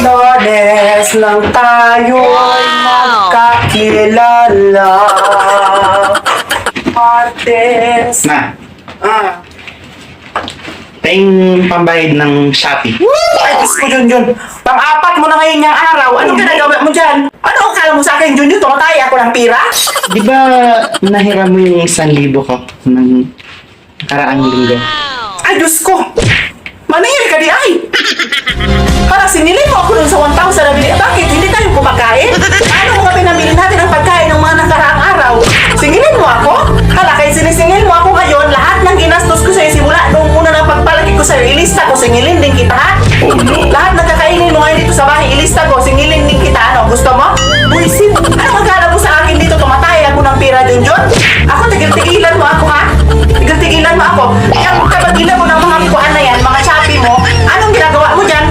Lunes nang tayo'y magkakilala. Martes. Ma, Ah. tayong pambayad ng Shopee. Ay, Diyos ko, Junjun. Pang-apat mo na ngayon yung araw. Anong ginagawa mo dyan? Ano ang kala mo sa akin, Junjun? Tumatay ako ng pira? Di ba nahiram mo yung 1,000 ko ng karaang linggo? Ay, Diyos ko. Manahir ka di ay. Parang sinilin mo ako dun sa 1,000 na bili. Bakit? Hindi tayo kumakain? Ano mo nga pinamili natin ang pagkain ng mga nakaraang araw? Singilin mo ako? Hala, kahit sinisingil mo ako ngayon, lahat ng ginastos ko sa'yo simula nung una ng pagpalaki ko sa'yo, ilista ko, singilin din kita, ha? Lahat ng kakainin mo ngayon dito sa bahay, ilista ko, singilin din kita, ano? Gusto mo? Buisit! Ano magkala mo sa akin dito? Tumatay ako ng pira, Junjun? Ako, tigil-tigilan mo ako, ha? Tigil-tigilan mo ako. Yung kapagilan mo ng mga kuan na yan, mga Shopee mo, anong ginagawa mo dyan?